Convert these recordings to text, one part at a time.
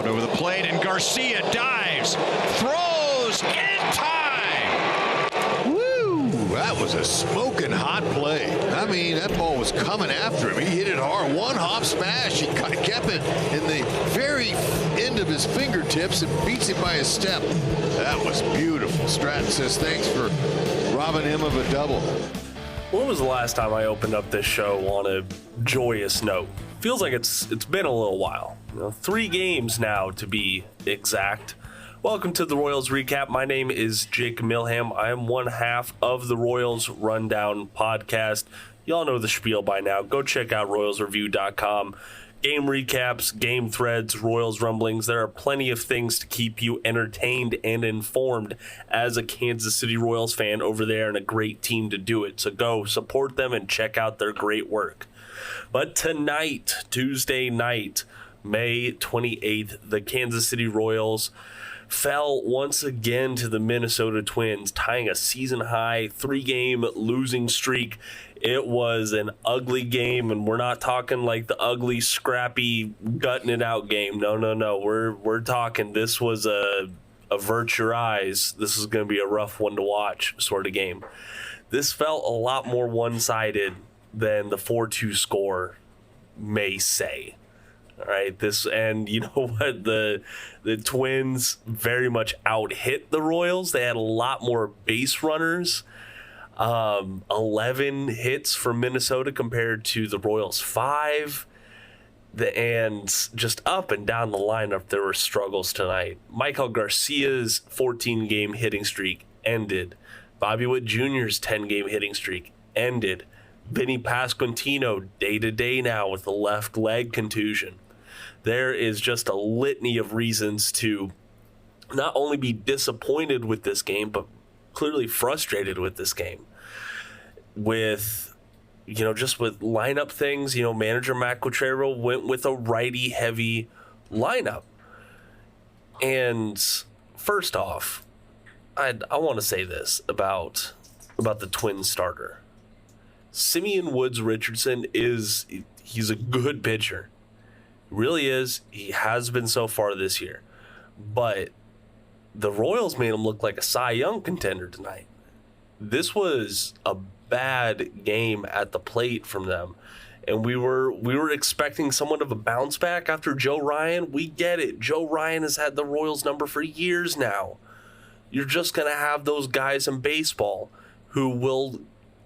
Ground over the plate, and Garcia dives, throws in time. Woo! That was a smoking hot play. I mean, that ball was coming after him. He hit it hard. One hop smash. He kept it in the very end of his fingertips and beats it by a step. That was beautiful. Stratton says thanks for robbing him of a double. When was the last time I opened up this show on a joyous note? Feels like it's been a little while. 3 games now to be exact. Welcome to the Royals Recap. My name is Jacob Milham. I am one half of the Royals Rundown podcast. Y'all know the spiel by now. Go check out RoyalsReview.com. Game recaps, game threads, Royals rumblings. There are plenty of things to keep you entertained and informed as a Kansas City Royals fan over there, and a great team to do it. So go support them and check out their great work. But tonight, Tuesday night, May 28th, the Kansas City Royals fell once again to the Minnesota Twins, tying a season-high 3-game losing streak. It was an ugly game, and we're not talking like the ugly, scrappy, gutting-it-out game. No. We're talking this was a avert your eyes, this is going to be a rough one to watch sort of game. This felt a lot more one-sided than the 4-2 score may say. All right, and you know what? The Twins very much out-hit the Royals. They had a lot more base runners. 11 hits for Minnesota compared to the Royals 5. And just up and down the lineup, there were struggles tonight. Michael Garcia's 14-game hitting streak ended. Bobby Witt Jr.'s 10-game hitting streak ended. Vinny Pasquantino, day-to-day now with a left leg contusion. There is just a litany of reasons to not only be disappointed with this game, but clearly frustrated with this game. With, just with lineup things, manager Matt Quatraro went with a righty-heavy lineup. And first off, I want to say this about the Twins starter. Simeon Woods Richardson he's a good pitcher. Really is. He has been so far this year. But the Royals made him look like a Cy Young contender tonight. This was a bad game at the plate from them. And we were expecting somewhat of a bounce back after Joe Ryan. We get it. Joe Ryan has had the Royals number for years now. You're just going to have those guys in baseball who will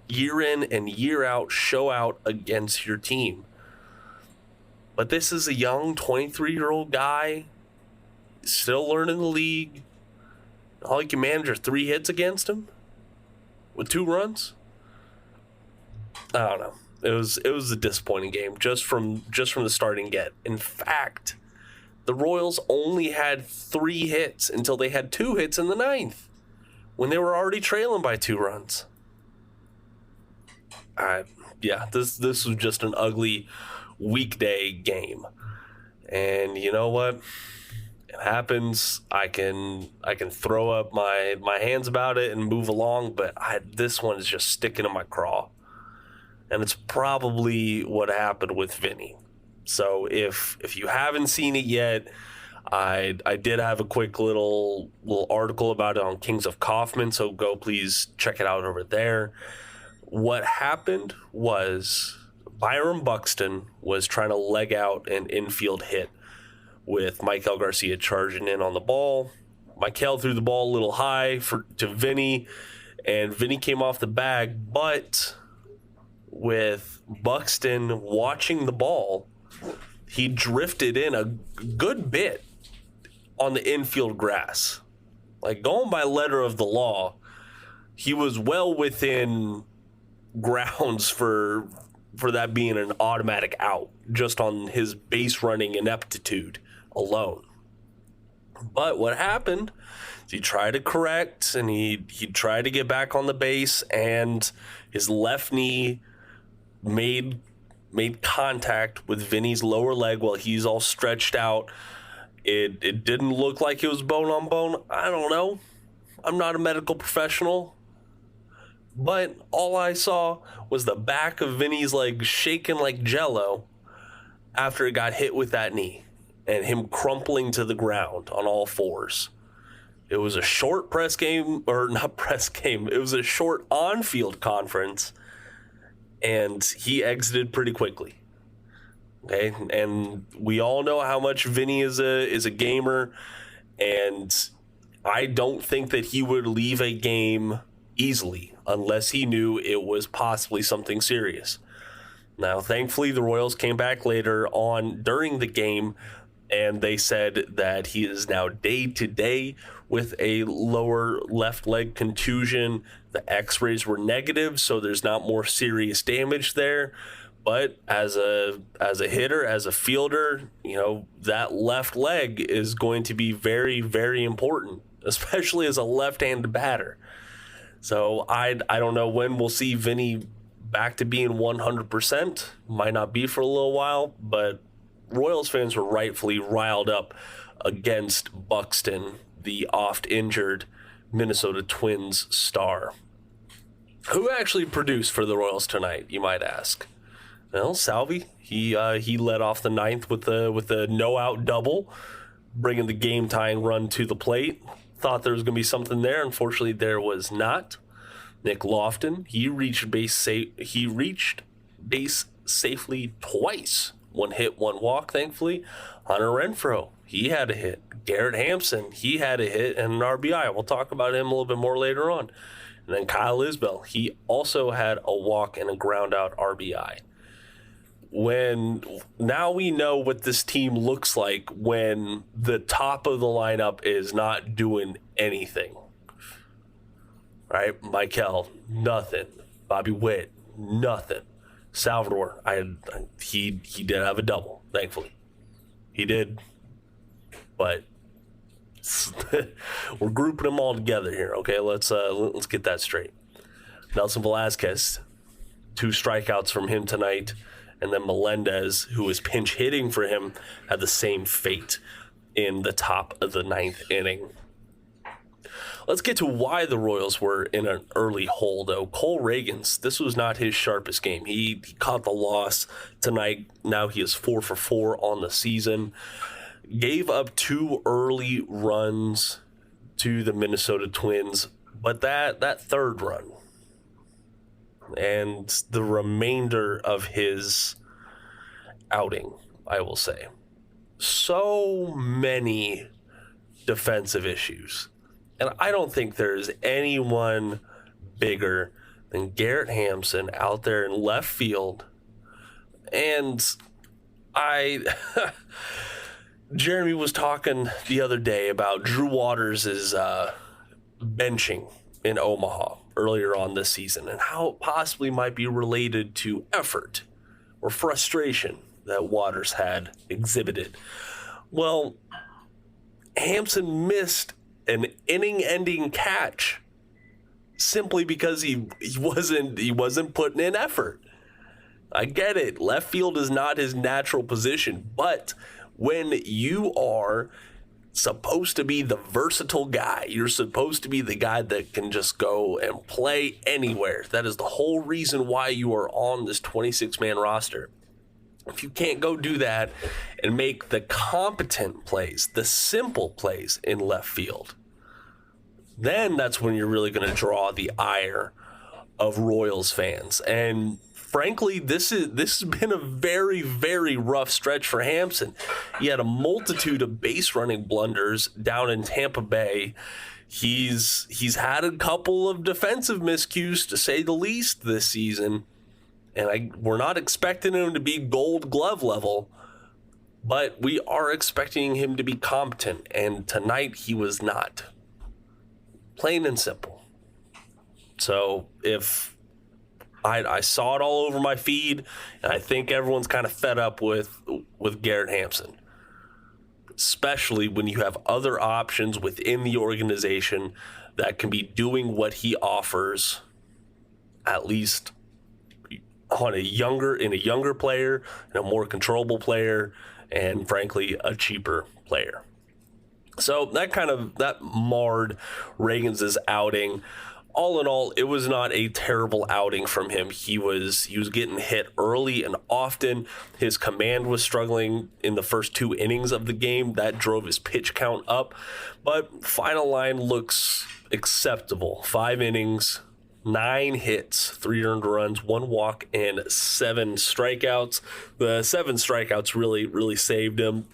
year in and year out show out against your team. But this is a young 23-year-old guy, still learning the league. All you can manage are 3 hits against him with 2 runs. I don't know. It was a disappointing game just from the starting get. In fact, the Royals only had 3 hits until they had 2 hits in the 9th, when they were already trailing by 2 runs. This was just an ugly weekday game. And you know what? It happens. I can throw up my hands about it and move along, but this one is just sticking in my craw. And it's probably what happened with Vinny. So if you haven't seen it yet, I did have a quick little article about it on Kings of Kaufman, so go please check it out over there. What happened was Byron Buxton was trying to leg out an infield hit with Michael Garcia charging in on the ball. Michael threw the ball a little high to Vinny, and Vinny came off the bag, but with Buxton watching the ball, he drifted in a good bit on the infield grass. Like, going by letter of the law, he was well within grounds for that being an automatic out just on his base running ineptitude alone. But what happened is he tried to correct, and he tried to get back on the base, and his left knee made contact with Vinny's lower leg while he's all stretched out. It didn't look like it was bone on bone. I don't know. I'm not a medical professional. But all I saw was the back of Vinny's leg shaking like jello after it got hit with that knee. and him crumpling to the ground on all fours. It was a short press game, or not press game, it was a short on-field conference, and he exited pretty quickly. Okay, and we all know how much Vinny is a gamer, and I don't think that he would leave a game easily unless he knew it was possibly something serious. Now, thankfully, the Royals came back later on during the game, and they said that he is now day-to-day with a lower left leg contusion. The x-rays were negative, so there's not more serious damage there. But as a hitter, as a fielder, that left leg is going to be very, very important, especially as a left-handed batter. So I don't know when we'll see Vinny back to being 100%. Might not be for a little while, but Royals fans were rightfully riled up against Buxton, the oft-injured Minnesota Twins star. Who actually produced for the Royals tonight, you might ask? Well, Salvi, he led off the ninth with a no-out double, bringing the game-tying run to the plate. Thought there was going to be something there. Unfortunately, there was not. Nick Lofton, he reached base safely twice. 1 hit, 1 walk, thankfully. Hunter Renfroe, he had a hit. Garrett Hampson, he had a hit and an RBI. We'll talk about him a little bit more later on. And then Kyle Isbell, he also had a walk and a ground-out RBI. Now we know what this team looks like when the top of the lineup is not doing anything. Right? Michael, nothing. Bobby Witt, nothing. Salvador, he did have a double, thankfully. He did. But we're grouping them all together here, okay? Let's get that straight. Nelson Velasquez, 2 strikeouts from him tonight. And then Melendez, who was pinch hitting for him, had the same fate in the top of the 9th inning. Let's get to why the Royals were in an early hole, though. Cole Ragans, this was not his sharpest game. He caught the loss tonight. Now he is 4 for 4 on the season. Gave up 2 early runs to the Minnesota Twins, but that third run and the remainder of his outing, I will say, so many defensive issues. And I don't think there's anyone bigger than Garrett Hampson out there in left field. And Jeremy was talking the other day about Drew Waters' benching in Omaha earlier on this season and how it possibly might be related to effort or frustration that Waters had exhibited. Well, Hampson missed an inning-ending catch simply because he wasn't putting in effort. I get it. Left field is not his natural position, but when you are supposed to be the versatile guy, you're supposed to be the guy that can just go and play anywhere. That is the whole reason why you are on this 26-man roster. If you can't go do that and make the competent plays, the simple plays in left field, then that's when you're really going to draw the ire of Royals fans. And frankly, this has been a very, very rough stretch for Hampson. He had a multitude of base running blunders down in Tampa Bay. He's had a couple of defensive miscues, to say the least, this season. And we're not expecting him to be Gold Glove level, but we are expecting him to be competent. And tonight he was not. Plain and simple. So if I saw it all over my feed, and I think everyone's kind of fed up with Garrett Hampson, especially when you have other options within the organization that can be doing what he offers, at least in a younger player, and a more controllable player, and frankly a cheaper player. So that marred Ragans' outing. all in all, it was not a terrible outing from him. He was getting hit early and often. His command was struggling in the first 2 innings of the game. That drove his pitch count up. But final line looks acceptable. 5 innings, 9 hits, 3 earned runs, 1 walk, and 7 strikeouts. The 7 strikeouts really saved him,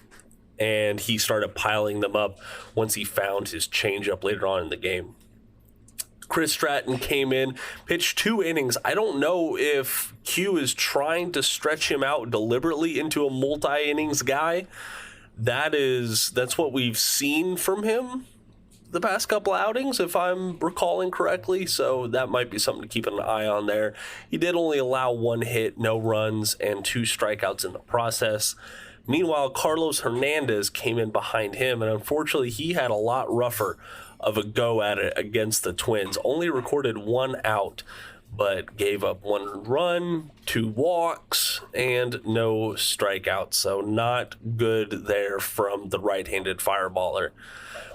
and he started piling them up once he found his changeup later on in the game. Chris Stratton came in, pitched 2 innings. I don't know if Q is trying to stretch him out deliberately into a multi-innings guy. That's what we've seen from him the past couple outings, if I'm recalling correctly, so that might be something to keep an eye on there. He did only allow 1 hit, no runs, and 2 strikeouts in the process. Meanwhile, Carlos Hernandez came in behind him, and unfortunately, he had a lot rougher of a go at it against the Twins. Only recorded 1 out, but gave up 1 run, 2 walks, and no strikeouts, so not good there from the right-handed fireballer.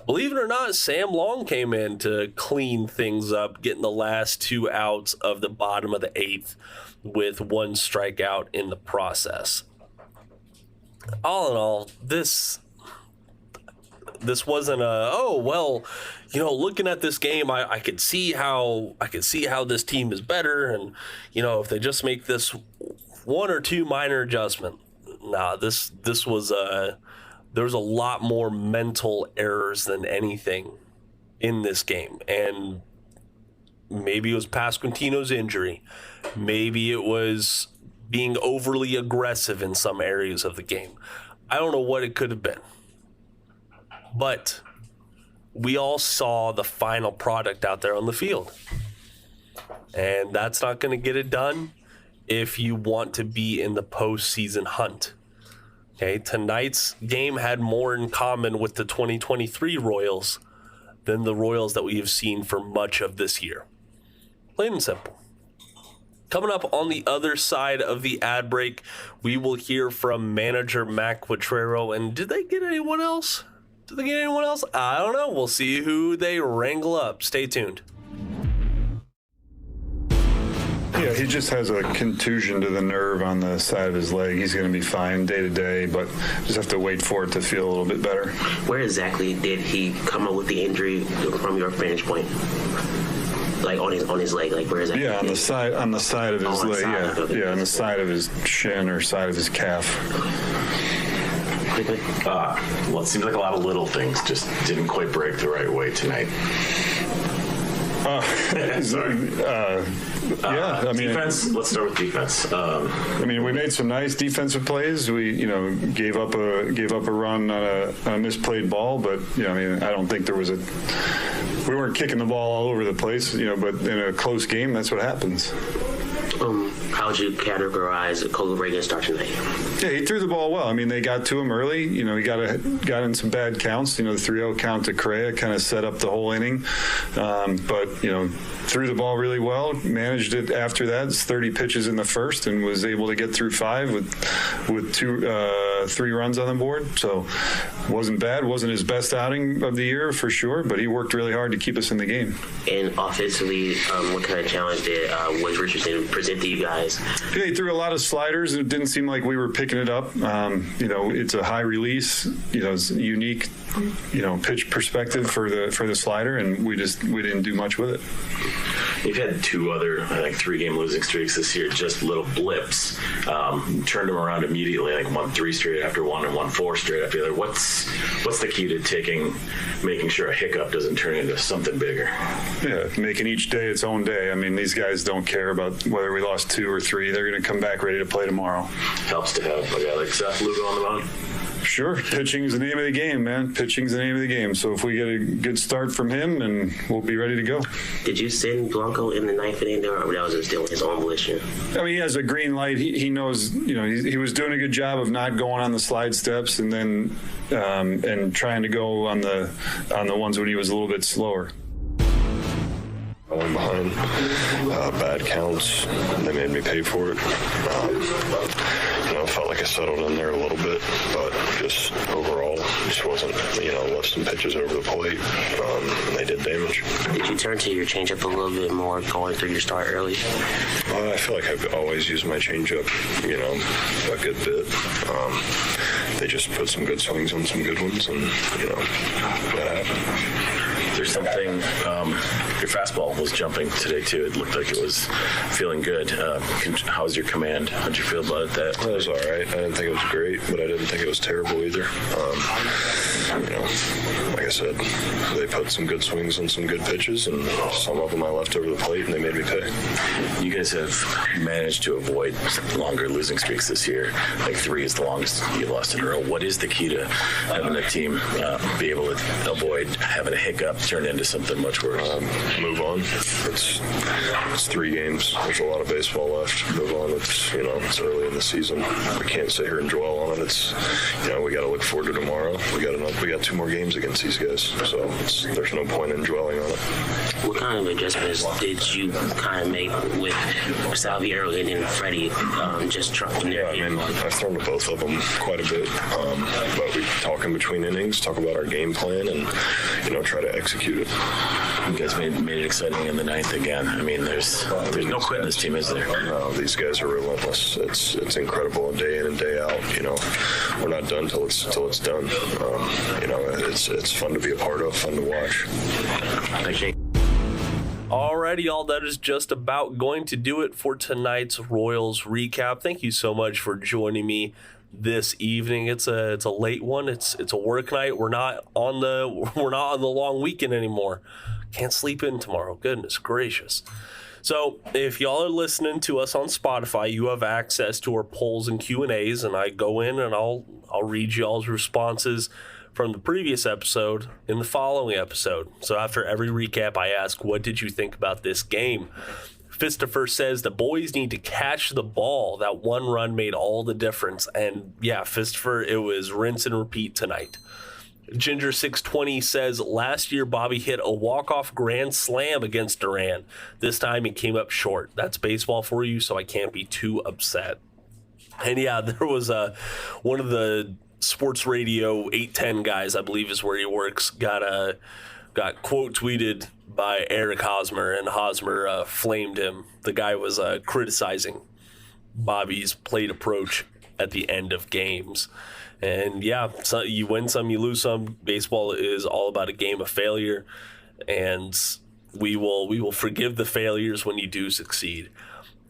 Believe it or not, Sam Long came in to clean things up, getting the last 2 outs of the bottom of the 8th with 1 strikeout in the process. All in all, this wasn't looking at this game, I could see how this team is better, and if they just make this 1 or 2 minor adjustment. Nah, this was there was a lot more mental errors than anything in this game. And maybe it was Pasquantino's injury. Maybe it was being overly aggressive in some areas of the game. I don't know what it could have been. But we all saw the final product out there on the field. And that's not going to get it done if you want to be in the postseason hunt. Okay, tonight's game had more in common with the 2023 Royals than the Royals that we have seen for much of this year. Plain and simple. Coming up on the other side of the ad break, we will hear from manager Matt Quatraro. And did they get anyone else? I don't know. We'll see who they wrangle up. Stay tuned. Yeah, he just has a contusion to the nerve on the side of his leg. He's going to be fine day to day, but just have to wait for it to feel a little bit better. Where exactly did he come up with the injury from your vantage point? Like on his leg, like where is that? Yeah, on the side of his leg. Yeah, on the side of his shin or side of his calf. Well, it seems like a lot of little things just didn't quite break the right way tonight. Defense. Let's start with defense. We made some nice defensive plays. We, gave up a run on a misplayed ball, but I don't think we weren't kicking the ball all over the place, but in a close game, that's what happens. How would you categorize Jacob Milham's start tonight? Yeah, he threw the ball well. They got to him early. He got in some bad counts. The 3-0 count to Correa kind of set up the whole inning. But threw the ball really well. Managed it after that. It's 30 pitches in the first, and was able to get through 5 with 3 runs on the board. So wasn't bad. Wasn't his best outing of the year for sure, but he worked really hard to keep us in the game. And offensively, what kind of challenge did Wes Richardson present to you guys? Yeah, he threw a lot of sliders. It didn't seem like we were picking it up. It's a high release. It's a unique, pitch perspective for the slider, and we didn't do much with it. You've had 2 other, 3-game losing streaks this year, just little blips. Turned them around immediately, won 3 straight after one and won 4 straight after the other. What's the key to making sure a hiccup doesn't turn into something bigger? Yeah, making each day its own day. These guys don't care about whether we lost 2 or 3. They're going to come back ready to play tomorrow. Helps to have a guy like Seth Lugo on the mound. Sure. Pitching is the name of the game, man. Pitching's the name of the game. So if we get a good start from him, and we'll be ready to go. Did you send Blanco in the 9th inning, or that was still his own volition? He has a green light. He knows, he was doing a good job of not going on the slide steps and then and trying to go on the ones when he was a little bit slower. Going behind, bad counts. They made me pay for it. I felt like I settled in there a little bit, but just overall, just wasn't wasn't, left some pitches over the plate, and they did damage. Did you turn to your changeup a little bit more going through your start early? I feel like I've always used my changeup, a good bit. They just put some good swings on some good ones, and, that happened. There's something, your fastball was jumping today too. It looked like it was feeling good. How was your command? How'd you feel about it? It was all right. I didn't think it was great, but I didn't think it was terrible either. Like I said, they put some good swings on some good pitches, and some of them I left over the plate, and they made me pay. You guys have managed to avoid longer losing streaks this year. Like 3 is the longest you lost in a row. What is the key to having a team be able to avoid having a hiccup turn into something much worse? Move on. It's 3 games. There's a lot of baseball left. Move on. It's early in the season. We can't sit here and dwell on it. It's we got to look forward to tomorrow. We got 2 more games against these guys, so there's no point in dwelling on it. What kind of adjustments did you kind of make with Salvi early and then Freddie just trucking their I've thrown to both of them quite a bit, but we talk in between innings, talk about our game plan, and try to execute it. You guys made it exciting in the 9th again. I mean, there's no quit in this team, is there? No, these guys are relentless. It's incredible day in and day out. We're not done till it's done. It's fun to be a part of, fun to watch. Thank you. Alrighty, y'all, that is just about going to do it for tonight's Royals recap. Thank you so much for joining me this evening. It's a late one. It's a work night. We're not on the long weekend anymore. Can't sleep in tomorrow. Goodness gracious. So if y'all are listening to us on Spotify, you have access to our polls and Q&As, and I go in and I'll read y'all's responses from the previous episode in the following episode. So after every recap, I ask, what did you think about this game? Christopher says the boys need to catch the ball. That 1 run made all the difference. And yeah, Christopher, it was rinse and repeat tonight. Ginger 620 says last year Bobby hit a walk-off grand slam against Duran. This time he came up short. That's baseball for you, so I can't be too upset. And yeah, there was one of the sports radio 810 guys, I believe is where he works, got quote tweeted by Eric Hosmer, and Hosmer flamed him. The guy was criticizing Bobby's plate approach at the end of games. And yeah, so you win some, you lose some. Baseball is all about a game of failure, and we will forgive the failures when you do succeed.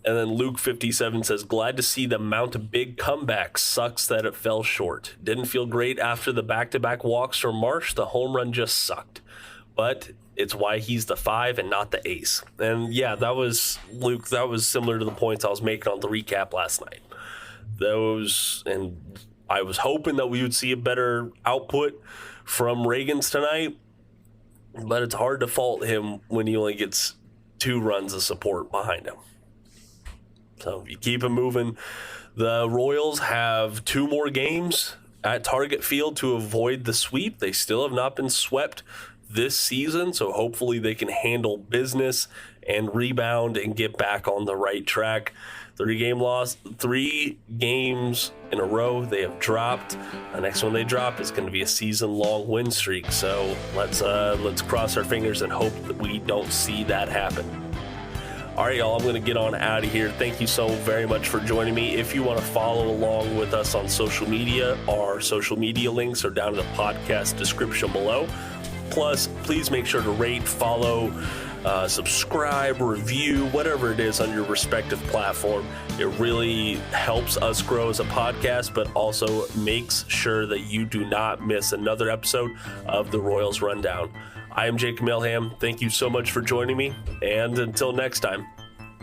And then Luke 57 says, glad to see them mount a big comeback. Sucks that it fell short. Didn't feel great after the back-to-back walks from Marsh. The home run just sucked. But it's why he's the 5 and not the ace. And yeah, that was, Luke, that was similar to the points I was making on the recap last night. And I was hoping that we would see a better output from Ragans tonight, but it's hard to fault him when he only gets 2 runs of support behind him. So you keep him moving. The Royals have 2 more games at Target Field to avoid the sweep. They still have not been swept this season, so hopefully they can handle business and rebound and get back on the right track. 3 games in a row they have dropped. The next one they drop is going to be a season-long win streak. So let's cross our fingers and hope that we don't see that happen. All right, y'all, I'm going to get on out of here. Thank you so very much for joining me. If you want to follow along with us on social media, our social media links are down in the podcast description below. Plus, please make sure to rate, follow, subscribe, review, whatever it is on your respective platform. It really helps us grow as a podcast, but also makes sure that you do not miss another episode of the Royals Rundown. I am Jacob Milham. Thank you so much for joining me, and until next time,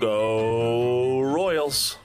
go Royals!